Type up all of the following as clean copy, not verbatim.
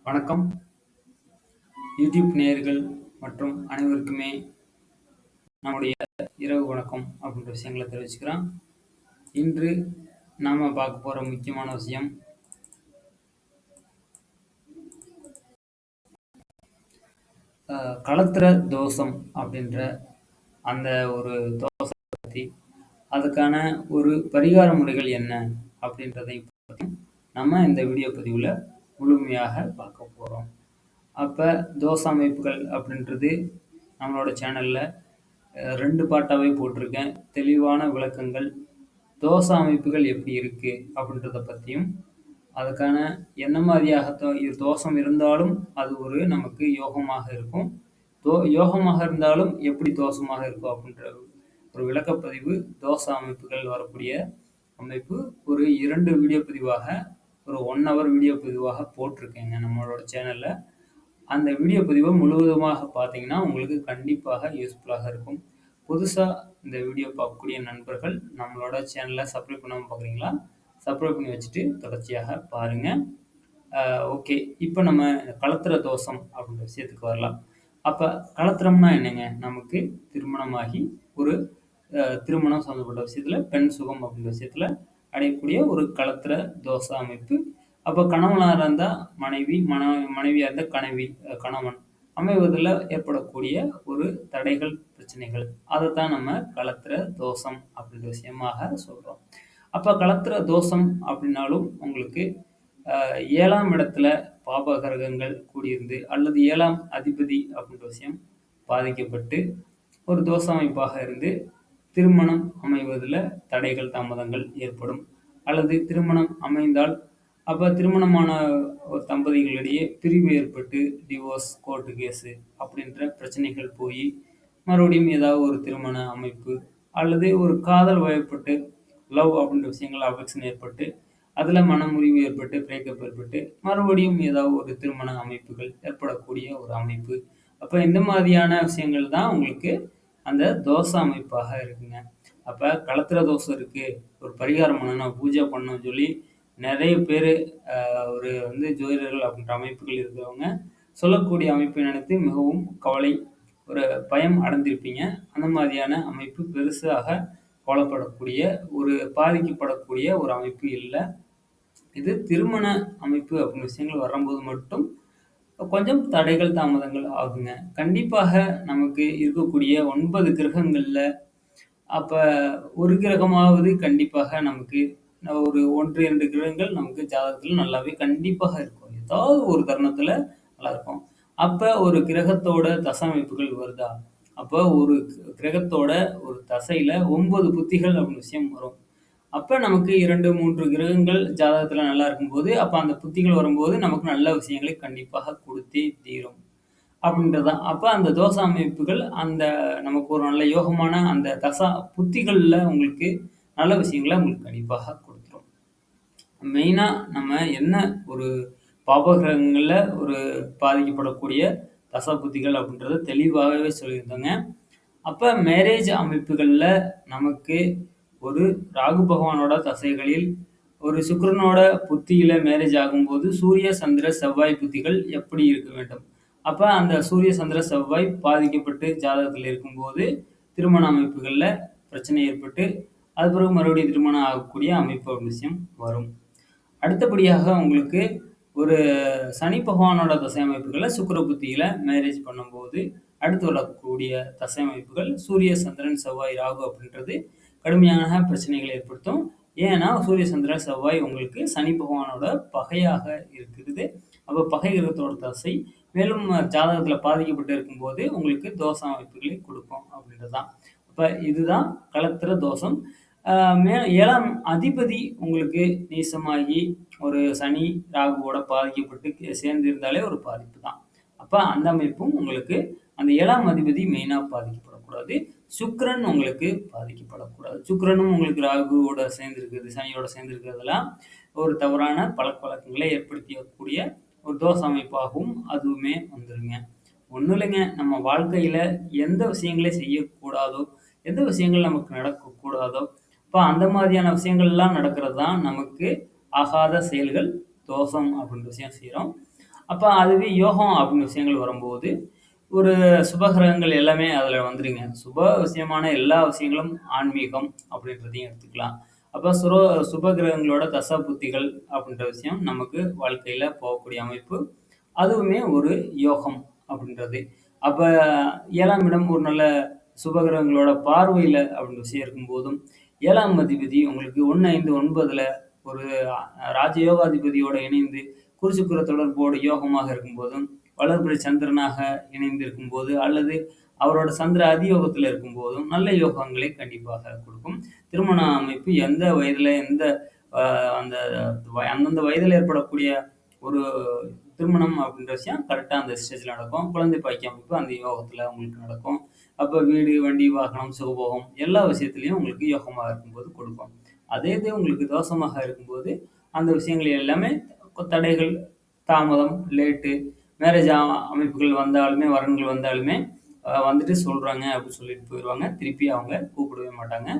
வணக்கம். யூடியூப் நேயர்கள் மற்றும் அனைவருக்குமே நம்முடைய இரவு வணக்கம் அப்படின்ற விஷயங்கள தெரிவிச்சுக்கிறோம். இன்று நாம பார்க்க போற முக்கியமான விஷயம் களத்திர தோஷம் அப்படின்ற அந்த ஒரு தோஷத்தை பற்றி, அதுக்கான ஒரு பரிகார முறைகள் என்ன அப்படின்றதை பற்றி நம்ம இந்த வீடியோ பதிவில் முழுமையாக பார்க்க போகிறோம். அப்போ தோசை அமைப்புகள் அப்படின்றது நம்மளோட சேனலில் 2 பார்ட்டாகவே போட்டிருக்கேன். தெளிவான விளக்கங்கள், தோசை அமைப்புகள் எப்படி இருக்குது அப்படின்றத பற்றியும், அதுக்கான என்ன மாதிரியாக தோஷம் இருந்தாலும் அது ஒரு நமக்கு யோகமாக இருக்கும், யோகமாக இருந்தாலும் எப்படி தோஷமாக இருக்கும் அப்படின்ற ஒரு விளக்கப்பதிவு, தோசை அமைப்புகள் வரக்கூடிய அமைப்பு ஒரு 2 வீடியோ பதிவாக, ஒரு 1 hour வீடியோ பதிவாக போட்டிருக்கேங்க நம்மளோட சேனலில். அந்த வீடியோ பதிவை முழுவதுமாக பார்த்தீங்கன்னா உங்களுக்கு கண்டிப்பாக யூஸ்ஃபுல்லாக இருக்கும். புதுசாக இந்த வீடியோ பார்க்கக்கூடிய நண்பர்கள் நம்மளோட சேனலை சப்ஸ்கிரைப் பண்ணாமல் பார்க்குறீங்களா? சப்ஸ்கிரைப் பண்ணி வச்சுட்டு தொடர்ச்சியாக பாருங்கள். ஓகே, இப்போ நம்ம களத்திர தோஷம் அப்படின்ற விஷயத்துக்கு வரலாம். அப்போ களத்திரம்னா என்னங்க? நமக்கு திருமணமாகி ஒரு திருமணம் சம்மந்தப்பட்ட விஷயத்தில், பெண் சுகம் அப்படின்ற விஷயத்தில் அடையக்கூடிய ஒரு களத்திர தோஷ அமைப்பு. அப்போ கணவனாக இருந்தால் மனைவி, மனைவியாக இருந்தால் கணவன் அமைவதில் ஏற்படக்கூடிய ஒரு தடைகள், பிரச்சனைகள், அதைத்தான் நம்ம களத்திர தோஷம் அப்படின்ற விஷயமாக சொல்கிறோம். அப்போ களத்திர தோஷம் அப்படின்னாலும் உங்களுக்கு 7ஆம் இடத்துல பாபகிரகங்கள் கூடியிருந்து அல்லது 7ஆம் அதிபதி அப்படின்ற விஷயம் பாதிக்கப்பட்டு ஒரு தோஷ அமைப்பாக இருந்து திருமணம் அமைவதில் தடைகள், தாமதங்கள் ஏற்படும். அல்லது திருமணம் அமைந்தால் அப்போ திருமணமான ஒரு தம்பதிகளிடையே பிரிவு ஏற்பட்டு டிவோர்ஸ், கோர்ட்டு கேஸு அப்படின்ற பிரச்சனைகள் போய் மறுபடியும் ஏதாவது ஒரு திருமண அமைப்பு அல்லது ஒரு காதல் வயப்பட்டு லவ் அப்படின்ற விஷயங்கள் அஃபெக்ஷன் ஏற்பட்டு அதில் மனமுறிவு ஏற்பட்டு பிரேக்கப் ஏற்பட்டு மறுபடியும் ஏதாவது ஒரு திருமண அமைப்புகள் ஏற்படக்கூடிய ஒரு அமைப்பு. அப்போ இந்த மாதிரியான விஷயங்கள் தான் உங்களுக்கு அந்த தோசை அமைப்பாக இருக்குங்க. அப்போ களத்திர தோசை இருக்குது, ஒரு பரிகாரம் பண்ணணும், பூஜை பண்ணணும்னு சொல்லி நிறைய பேர் ஒரு ஜோதிடர்கள் அப்படின்ற அமைப்புகள் இருக்கிறவங்க சொல்லக்கூடிய அமைப்பை நினைத்து மிகவும் கவலை, ஒரு பயம் அடைந்திருப்பீங்க. அந்த மாதிரியான அமைப்பு பெருசாக கவலைப்படக்கூடிய, ஒரு பாதிக்கப்படக்கூடிய ஒரு அமைப்பு இல்லை. இது திருமண அமைப்பு அப்படின்னு விஷயங்கள் வரும்போது மட்டும் கொஞ்சம் தடைகள், தாமதங்கள் ஆகுங்க. கண்டிப்பாக நமக்கு இருக்கக்கூடிய 9 கிரகங்களில் அப்போ ஒரு கிரகமாவது கண்டிப்பாக நமக்கு ஒரு 1, 2 கிரகங்கள் நமக்கு ஜாதகத்தில் நல்லாவே கண்டிப்பாக இருக்கும். ஏதாவது ஒரு தருணத்தில் நல்லா இருக்கும். அப்போ ஒரு கிரகத்தோட தசை அமைப்புகள் வருதா, அப்போ ஒரு கிரகத்தோட ஒரு தசையில் 9 புத்திகள் அப்படின்னு விஷயம் வரும். அப்போ நமக்கு 2, 3 கிரகங்கள் ஜாதகத்தில் நல்லா இருக்கும்போது அப்போ அந்த புத்திகள் வரும்போது நமக்கு நல்ல விஷயங்களை கண்டிப்பாக கொடுத்தே தீரும் அப்படின்றதான். அப்போ அந்த தோசை அமைப்புகள் அந்த நமக்கு ஒரு நல்ல யோகமான அந்த தசா புத்திகளில் உங்களுக்கு நல்ல விஷயங்களை உங்களுக்கு கண்டிப்பாக கொடுத்துரும். மெயினாக நம்ம என்ன ஒரு பாபகிரகங்களில் ஒரு பாதிக்கப்படக்கூடிய தசா புத்திகள் அப்படின்றத தெளிவாகவே சொல்லியிருந்தோங்க. அப்போ மேரேஜ் அமைப்புகளில் நமக்கு ஒரு ராகு பகவானோட தசைகளில் ஒரு சுக்கிரனோட புத்தியில மேரேஜ் ஆகும்போது சூரிய, சந்திர, செவ்வாய் புத்திகள் எப்படி இருக்க வேண்டும்? அப்போ அந்த சூரிய, சந்திர, செவ்வாய் பாதிக்கப்பட்டு ஜாதகத்தில் இருக்கும்போது திருமண அமைப்புகளில் பிரச்சனை ஏற்பட்டு அது பிறகு மறுபடியும் திருமணம் ஆகக்கூடிய அமைப்பு விஷயம் வரும். அடுத்தபடியாக உங்களுக்கு ஒரு சனி பகவானோட தசை அமைப்புகளில் சுக்கிர புத்தியில் மேரேஜ் பண்ணும்போது அடுத்து வரக்கூடிய தசை அமைப்புகள் சூரிய, சந்திரன், செவ்வாய், ராகு அப்படின்றது கடுமையான பிரச்சனைகளை ஏற்படுத்தும். ஏன்னா சூரிய, சந்திரன், செவ்வாய் உங்களுக்கு சனி பகவானோட பகையாக இருக்கிறது. அப்போ பகை கிரகத்தோட தசை மேலும் ஜாதகத்தில் பாதிக்கப்பட்டு இருக்கும்போது உங்களுக்கு தோஷ அமைப்புகளை கொடுக்கும் அப்படின்றது தான். அப்போ இதுதான் களத்திர தோஷம். 7ஆம் அதிபதி உங்களுக்கு நீசமாகி ஒரு சனி, ராகுவோட பாதிக்கப்பட்டு சேர்ந்து இருந்தாலே ஒரு பாதிப்பு தான். அப்போ அந்த அமைப்பும் உங்களுக்கு அந்த 7ஆம் அதிபதி மெயினாக பாதிக்கப்படக்கூடாது. சுக்கிரன் உங்களுக்கு பாதிக்கப்படக்கூடாது. சுக்கிரனும் உங்களுக்கு ராகுவோட சேர்ந்துருக்குது, சனியோட சேர்ந்துருக்கிறதுலாம் ஒரு தவறான பழக்கவழக்கங்களை ஏற்படுத்தக்கூடிய ஒரு தோஷ அமைப்பாகவும் அதுவுமே வந்துருங்க. ஒன்றும் இல்லைங்க, நம்ம வாழ்க்கையில் எந்த விஷயங்களை செய்யக்கூடாதோ, எந்த விஷயங்கள் நமக்கு நடக்கக்கூடாதோ, இப்போ அந்த மாதிரியான விஷயங்கள்லாம் நடக்கிறது தான் நமக்கு ஆகாத செயல்கள், தோஷம் அப்படின்ற விஷயம் செய்கிறோம். அப்ப அதுவே யோகம் அப்படின்னு விஷயங்கள் வரும்போது, ஒரு சுபகிரகங்கள் எல்லாமே அதுல வந்துருங்க. சுப விஷயமான எல்லா விஷயங்களும் ஆன்மீகம் அப்படின்றதையும் எடுத்துக்கலாம். அப்ப சுபகிரகங்களோட தசாபுத்திகள் அப்படின்ற விஷயம் நமக்கு வாழ்க்கையில போகக்கூடிய அமைப்பு. அதுவுமே ஒரு யோகம் அப்படின்றது. அப்ப 7ஆம் இடம் ஒரு நல்ல சுபகிரகங்களோட பார்வையில அப்படின்ற விஷயம் இருக்கும்போதும், 7ஆம் அதிபதி உங்களுக்கு 1, 5, 9ல ஒரு ராஜயோகாதிபதியோட இணைந்து குரு தொடர்போடு யோகமாக இருக்கும்போதும், வளர்பிறை சந்திரனாக இணைந்து இருக்கும்போது, அல்லது அவரோட சந்திர அதியோகத்துல இருக்கும்போதும், நல்ல யோகங்களை கண்டிப்பாக கொடுக்கும். திருமண அமைப்பு எந்த வயதுல, எந்த அ அந்த அந்தந்த வயதில ஏற்படக்கூடிய ஒரு திருமணம் அப்படின்ற விஷயம் கரெக்ட்டா அந்த ஸ்டேஜ்ல நடக்கும். குழந்தை பாக்கிய அமைப்பு அந்த யோகத்துல உங்களுக்கு நடக்கும். அப்ப வீடு, வண்டி, வாகனம், சுகபோகம் எல்லா விஷயத்திலயும் உங்களுக்கு யோகமா இருக்கும்போது கொடுக்கும். அதே இது உங்களுக்கு தோஷமாக இருக்கும்போது, அந்த விஷயங்கள் எல்லாமே தடைகள், தாமதம், லேட்டு, மேரேஜ் அமைப்புகள் வந்தாலுமே, வரன்கள் வந்தாலுமே வந்துட்டு சொல்றாங்க அப்படின்னு சொல்லிட்டு போயிருவாங்க. திருப்பி அவங்க கூப்பிடவே மாட்டாங்க.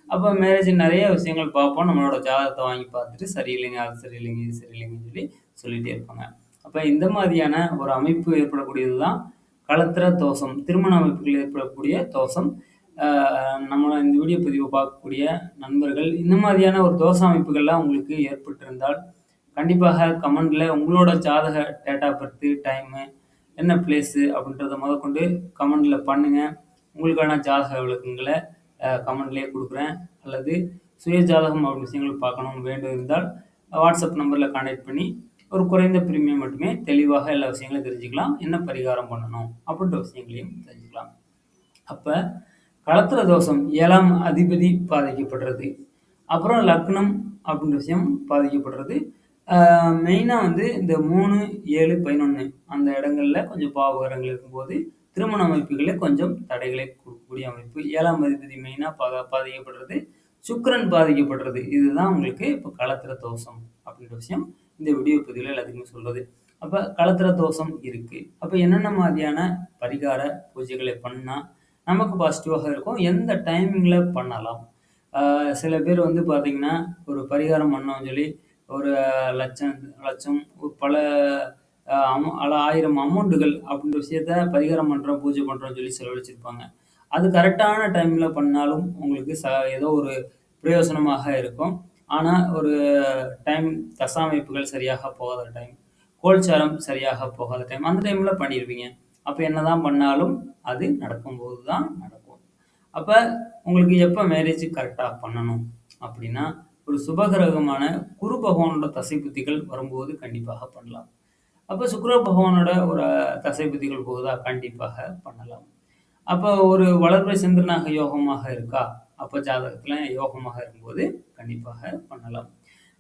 அப்ப மேரேஜ் நெறைய விஷயங்கள் பார்ப்போம். நம்மளோட ஜாதகத்த வாங்கி பார்த்துட்டு சரியில்லைங்க, அது சரியில்லைங்க, இது சரியில்லைங்கன்னு சொல்லி சொல்லிட்டே இருப்பாங்க. அப்ப இந்த மாதிரியான ஒரு அமைப்பு ஏற்படக்கூடியது தான் களத்திர தோஷம். திருமண அமைப்புகள் ஏற்படக்கூடிய தோஷம். அ நம்ம இந்த வீடியோ பதிவ பார்க்கக்கூடிய நண்பர்கள், இந்த மாதிரியான ஒரு தோஷ அமைப்புகள்லாம் உங்களுக்கு ஏற்பட்டிருந்தால், கண்டிப்பாக கமெண்ட்ல உங்களோட ஜாதக டேட் ஆஃப் பர்த், டைமு, என்ன பிளேஸு அப்படின்றத முதற்கொண்டு கமெண்ட்ல பண்ணுங்க. உங்களுக்கான ஜாதக விளக்கங்கள கமெண்ட்லயே குடுக்குறேன். அல்லது சுய ஜாதகம் அப்படி விஷயங்கள் பார்க்கணும்னு வேண்டும் இருந்தால், வாட்ஸ்அப் நம்பர்ல கான்டாக்ட் பண்ணி, ஒரு குறைந்த பிரீமியம் மட்டுமே தெளிவாக எல்லா விஷயங்களையும் தெரிஞ்சுக்கலாம். என்ன பரிகாரம் பண்ணணும் அப்படின்ற விஷயங்களையும் தெரிஞ்சுக்கலாம். அப்ப களத்திர தோஷம் 7ஆம் அதிபதி பாதிக்கப்படுறது. அப்புறம் லக்னம் அப்படின்ற விஷயம் பாதிக்கப்படுறது. ஆ மெயினா வந்து இந்த 3, 7, 11 அந்த இடங்கள்ல கொஞ்சம் பாவகிரகங்கள் இருக்கும்போது, திருமண அமைப்புகள்ல கொஞ்சம் தடைகளை குடுக்கக்கூடிய அமைப்பு. 7ஆம் அதிபதி மெயினா பாதிக்கப்படுறது. சுக்கிரன் பாதிக்கப்படுறது. இதுதான் உங்களுக்கு இப்ப களத்திர தோஷம் அப்படின்ற விஷயம் இந்த வீடியோ பதிவுல எல்லாத்துக்குமே சொல்றது. அப்ப களத்திர தோஷம் இருக்கு. அப்ப என்னென்ன மாதிரியான பரிகார பூஜைகளை பண்ணா நமக்கு பாசிட்டிவாக இருக்கும்? எந்த டைமிங்ல பண்ணலாம்? ஆ சில பேர் வந்து பார்த்தீங்கன்னா, ஒரு பரிகாரம் பண்ணோம்னு சொல்லி ஒரு லட்சம் லட்சம் பல பல 1000 அமௌண்டுகள் அப்படின்ற விஷயத்த பரிகாரம் பண்றோம், பூஜை பண்றோம்னு சொல்லி செலவழிச்சிருப்பாங்க. அது கரெக்ட்டான டைம்ல பண்ணாலும் உங்களுக்கு ஏதோ ஒரு பிரயோசனமாக இருக்கும். ஆனா, ஒரு டைம் தசாமைப்புகள் சரியாக போகாத டைம், கோல்சாரம் சரியாக போகாத டைம், அந்த டைம்ல பண்ணிருவீங்க. அப்ப என்னதான் பண்ணாலும் அது நடக்கும்போது தான் நடக்கும். அப்ப உங்களுக்கு எப்ப மேரேஜ் கரெக்ட்டா பண்ணணும் அப்படின்னா, ஒரு சுபகிரகமான குரு பகவானோட தசை புத்திகள் வரும்போது கண்டிப்பாக பண்ணலாம். அப்ப சுக்கிர பகவானோட ஒரு தசை புத்திகள் போகுதா? கண்டிப்பாக பண்ணலாம். அப்ப ஒரு வளர்பிறை சந்திரனாக யோகமாக இருக்கா? அப்ப ஜாதகத்துல யோகமாக இருக்கும்போது கண்டிப்பாக பண்ணலாம்.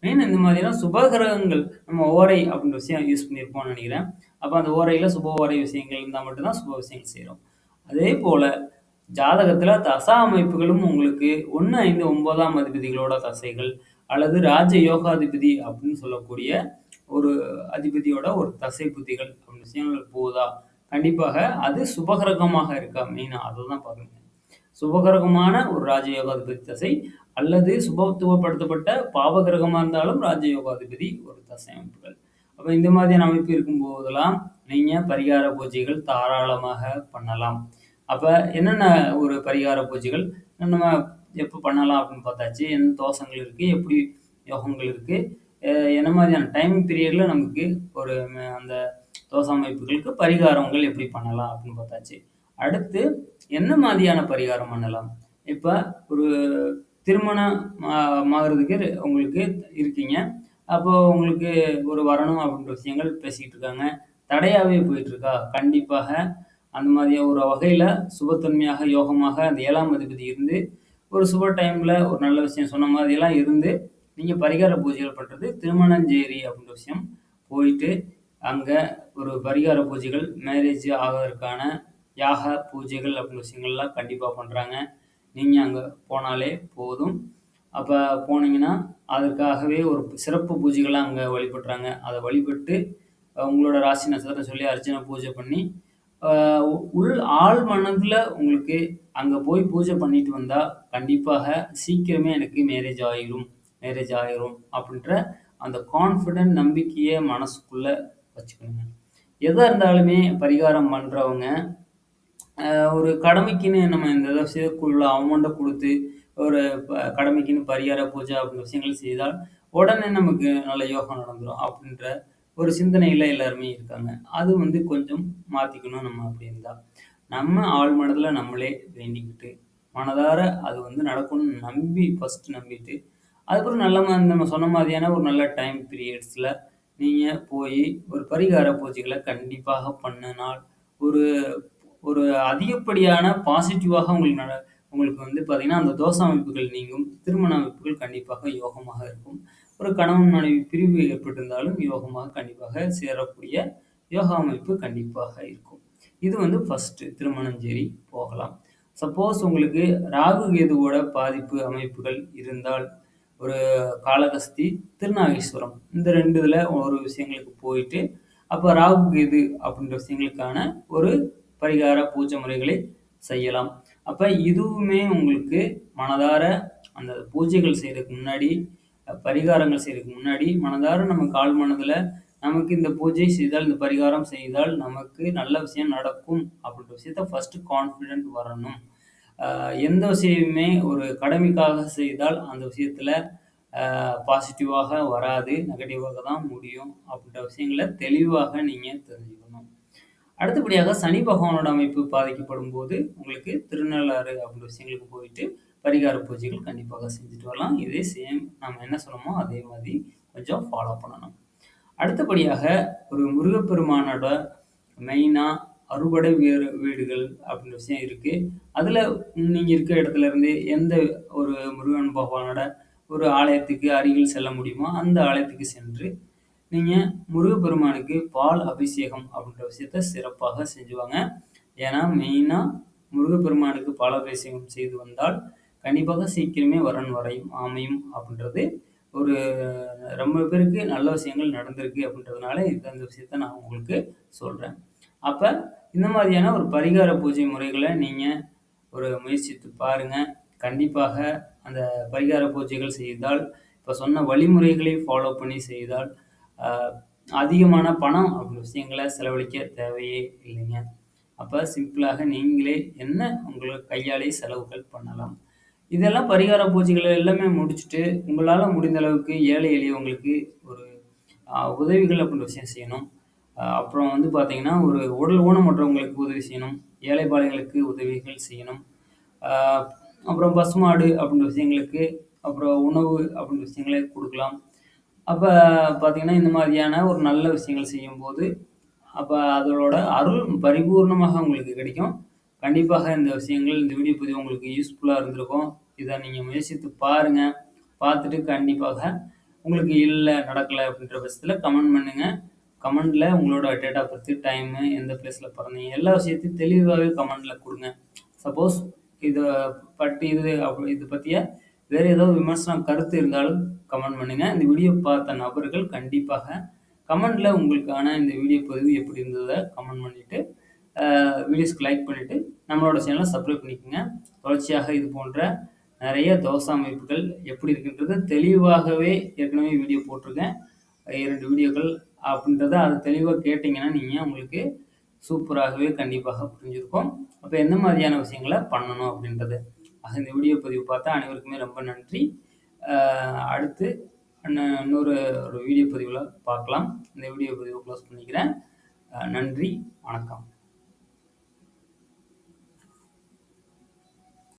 மெயின் இந்த மாதிரியான சுபகிரகங்கள் நம்ம ஓரை அப்படின்ற விஷயம் யூஸ் பண்ணியிருப்போம்னு நெனைக்கிறேன். அப்ப அந்த ஓரையில சுப ஓரை விஷயங்கள் இருந்தா மட்டும் தான் சுப விஷயங்கள் செய்றோம். அதே போல ஜாதகத்துல தசா அமைப்புகளும் உங்களுக்கு 1, 5, 9ஆம் அதிபதிகளோட தசைகள் அல்லது ராஜ யோகாதிபதி அப்படின்னு சொல்லக்கூடிய ஒரு அதிபதியோட ஒரு தசை புத்திகள் அப்படின்னு விஷயங்கள் போகுதா? கண்டிப்பாக அது சுபகிரகமாக இருக்கா? மெயினா அததான் பார்க்கணும். சுபகிரகமான ஒரு ராஜயோகாதிபதி தசை அல்லது சுபத்துவப்படுத்தப்பட்ட பாவகிரகமா இருந்தாலும் ராஜயோகாதிபதி ஒரு தசை அமைப்புகள். அப்ப இந்த மாதிரியான அமைப்பு இருக்கும்போதெல்லாம் நீங்க பரிகார பூஜைகள் தாராளமாக பண்ணலாம். அப்ப என்னென்ன ஒரு பரிகார பூஜைகள் நம்ம எப்ப பண்ணலாம் அப்படின்னு பார்த்தாச்சு. என்ன தோஷங்கள் இருக்கு? எப்படி யோகங்கள் இருக்கு? அ என்ன மாதிரியான டைம் பீரியட்ல நமக்கு ஒரு அந்த தோச அமைப்புகளுக்கு பரிகாரங்கள் எப்படி பண்ணலாம் அப்படின்னு பார்த்தாச்சு. அடுத்து என்ன மாதிரியான பரிகாரம் பண்ணலாம்? இப்ப ஒரு திருமணம் ஆகுறதுக்கு உங்களுக்கு இருக்கீங்க. அப்போ உங்களுக்கு ஒரு வரணும் அப்படின்ற விஷயங்கள் பேசிக்கிட்டு இருக்காங்க. தடையாவே போயிட்டு இருக்கா? கண்டிப்பாக அந்த மாதிரியா ஒரு வகையில சுபத்தன்மையாக, யோகமாக அந்த 7ஆம் அதிபதி இருந்து, ஒரு சுப டைம்ல ஒரு நல்ல விஷயம் சொன்ன மாதிரியெல்லாம் இருந்து, நீங்க பரிகார பூஜைகள் பண்றது திருமணஞ்சேரி அப்படின்ற விஷயம் போயிட்டு, அங்க ஒரு பரிகார பூஜைகள் மேரேஜ் ஆகுறதற்கான யாக பூஜைகள் அப்படின்ற விஷயங்கள்லாம் கண்டிப்பா பண்றாங்க. நீங்க அங்க போனாலே போதும். அப்ப போனீங்கன்னா, அதற்காகவே ஒரு சிறப்பு பூஜைகள்லாம் அங்க வழிபடுறாங்க. அத வழிபட்டு உங்களோட ராசி நட்சத்திரம் சொல்லி அர்ச்சனை பூஜை பண்ணி, அ ஆழ் மனதுல உங்களுக்கு அங்க போய் பூஜை பண்ணிட்டு வந்தா, கண்டிப்பாக சீக்கிரமே எனக்கு மேரேஜ் ஆயிரும் அப்படின்ற அந்த கான்ஃபிடென்ட் நம்பிக்கைய மனசுக்குள்ள வச்சுக்கணுங்க. எதா இருந்தாலுமே பரிகாரம் பண்றவங்க ஒரு கடமைக்குன்னு நம்ம இந்த இத செய்யக்குள்ள அமௌண்ட்ட குடுத்து, ஒரு கடமைக்குன்னு பரிகார பூஜை அப்படின்ற விஷயங்கள் செய்தால், உடனே நமக்கு நல்ல யோகம் நடந்துரும். அப்படின்ற ஒரு சிந்தனையில எல்லாருமே இருக்காங்க. அது கொஞ்சம் மாத்திக்கணும் நம்ம அப்படி இருந்தா. நம்ம ஆழ் மனதுல நம்மளே வேண்டிக்கிட்டு, மனதார அது நடக்கும்னு நம்பி ஃபர்ஸ்ட் நம்பிட்டு, அதுக்கப்புறம் நல்ல நம்ம சொன்ன மாதிரியான ஒரு நல்ல டைம் பீரியட்ஸ்ல நீங்க போயி ஒரு பரிகார பூஜைகள கண்டிப்பாக பண்ணுனால், ஒரு ஒரு அதிகப்படியான பாசிட்டிவாக உங்களுக்கு பார்த்தீங்கன்னா, அந்த தோஷ அமைப்புகள் நீங்கும். திருமண அமைப்புகள் கண்டிப்பாக யோகமாக இருக்கும். ஒரு கணவன் மனைவி பிரிவு ஏற்பட்டிருந்தாலும் யோகமாக கண்டிப்பாக சேரக்கூடிய யோகா அமைப்பு கண்டிப்பாக இருக்கும். இது ஃபர்ஸ்ட்டு திருமணம் சரி போகலாம். சப்போஸ் உங்களுக்கு ராகு கேதுவோட பாதிப்பு அமைப்புகள் இருந்தால், ஒரு காளகஸ்தி, திருநாகேஸ்வரம் இந்த 2 இதுல ஒரு விஷயங்களுக்கு போயிட்டு, அப்ப ராகு கேது அப்படின்ற விஷயங்களுக்கான ஒரு பரிகார பூஜை முறைகளை செய்யலாம். அப்ப இதுவுமே உங்களுக்கு மனதார அந்த பூஜைகள் செய்றதுக்கு முன்னாடி, பரிகாரங்கள் செய்றதுக்கு முன்னாடி மனதார நம்ம ஆழ் மனதுல நமக்கு இந்த பூஜை செய்தால், இந்த பரிகாரம் செய்தால் நமக்கு நல்ல விஷயம் நடக்கும் அப்படின்ற விஷயத்த ஃபர்ஸ்ட் கான்ஃபிடென்ட் வரணும். எந்த விஷயமுமே ஒரு கடமைக்காக செய்தால் அந்த விஷயத்துல பாசிட்டிவாக வராது. நெகட்டிவாக தான் முடியும். அப்படின்ற விஷயங்கள தெளிவாக நீங்க தெரிஞ்சுக்கணும். அடுத்தபடியாக சனி பகவானோட அமைப்பு பாதிக்கப்படும்போது, உங்களுக்கு திருநள்ளாறு அப்படின்ற விஷயங்களுக்கு போயிட்டு, பரிகார பூஜைகள் கண்டிப்பாக செஞ்சுட்டு வரலாம். இதே சேம் நம்ம என்ன சொன்னோமோ, அதே மாதிரி கொஞ்சம் ஃபாலோ பண்ணணும். அடுத்தபடியாக ஒரு முருகப்பெருமானோட மெயினா அறுபடை வீடுகள் அப்படின்ற விஷயம் இருக்கு. அதுல நீங்க இருக்கிற இடத்துல இருந்து எந்த ஒரு முருகன் பகவானோட ஒரு ஆலயத்துக்கு அருகில் செல்ல முடியுமோ, அந்த ஆலயத்துக்கு சென்று நீங்க முருகப்பெருமானுக்கு பால் அபிஷேகம் அப்படின்ற விஷயத்த சிறப்பாக செஞ்சுவாங்க. ஏன்னா, மெயினா முருகப்பெருமானுக்கு பால் அபிஷேகம் செய்து வந்தால், கண்டிப்பாக சீக்கிரமே வரன் அமையும் அப்படின்றது ஒரு ரொம்ப பேருக்கு நல்ல விஷயங்கள் நடந்திருக்கு அப்படின்றதுனால, இந்த விஷயத்த நான் உங்களுக்கு சொல்றேன். அப்ப இந்த மாதிரியான ஒரு பரிகார பூஜை முறைகள நீங்க ஒரு முயற்சித்து பாருங்க. கண்டிப்பாக அந்த பரிகார பூஜைகள் செய்தால், இப்ப சொன்ன வழிமுறைகளை ஃபாலோ பண்ணி செய்தால், அ அதிகமான பணம் அப்படின்ற விஷயங்கள செலவழிக்க தேவையே இல்லைங்க. அப்ப சிம்பிளாக நீங்களே என்ன உங்கள கையாலே செலவுகள் பண்ணலாம். இதெல்லாம் பரிகார பூஜைகள் எல்லாமே முடிச்சுட்டு, உங்களால முடிந்த அளவுக்கு ஏழை எளியவங்களுக்கு ஒரு உதவிகள் அப்படின்ற விஷயம் செய்யணும். அப்புறம் பார்த்தீங்கன்னா, ஒரு உடல் ஊனமுற்றவங்களுக்கு உதவி செய்யணும். ஏழைப்பாளைகளுக்கு உதவிகள் செய்யணும். ஆ அப்புறம் பசுமாடு அப்படின்ற விஷயங்களுக்கு, அப்புறம் உணவு அப்படின்ற விஷயங்கள குடுக்கலாம். அப்ப பார்த்தீங்கன்னா, இந்த மாதிரியான ஒரு நல்ல விஷயங்கள் செய்யும்போது, அப்ப அதோட அருள் பரிபூர்ணமாக உங்களுக்கு கிடைக்கும். கண்டிப்பாக இந்த விஷயங்கள், இந்த வீடியோ பதிவு உங்களுக்கு யூஸ்ஃபுல்லா இருந்திருக்கும். இத நீங்க முயற்சித்து பாருங்க. பார்த்துட்டு கண்டிப்பாக உங்களுக்கு இல்ல, நடக்கல அப்படின்ற பட்சத்தில கமெண்ட் பண்ணுங்க. கமெண்ட்ல உங்களோட டேட் ஆஃப் பர்த், டைமு, எந்த பிளேஸ்ல பிறந்தீங்க, எல்லா விஷயத்தையும் தெளிவாவே கமெண்ட்ல குடுங்க. சப்போஸ் இத இது பத்திய வேற ஏதாவது விமர்சனம், கருத்து இருந்தாலும் கமெண்ட் பண்ணுங்க. இந்த வீடியோ பார்த்த நபர்கள் கண்டிப்பாக கமெண்ட்ல உங்களுக்கான இந்த வீடியோ பதிவு எப்படி இருந்தத கமெண்ட் பண்ணிட்டு, வீடியோஸ்க்கு லைக் பண்ணிட்டு, நம்மளோட சேனல சப்ஸ்கிரைப் பண்ணிக்கங்க. தொடர்ச்சியாக இது போன்ற நெறைய தோச அமைப்புகள் எப்படி இருக்குன்றத தெளிவாகவே ஏற்கனவே வீடியோ போட்டிருக்கேன். 2 வீடியோக்கள் அப்படின்றத அத தெளிவா கேட்டீங்கன்னா, உங்களுக்கு சூப்பராகவே கண்டிப்பாக புரிஞ்சிருக்கும். அப்ப எந்த மாதிரியான விஷயங்கள பண்ணணும் அப்படின்றது. இந்த வீடியோ பதிவு பார்த்த அனைவருக்குமே ரொம்ப நன்றி. அ அடுத்து இன்னொரு ஒரு வீடியோ பதிவுல பார்க்கலாம். இந்த வீடியோ பதிவ க்ளோஸ் பண்ணிக்கிறேன். நன்றி, வணக்கம்.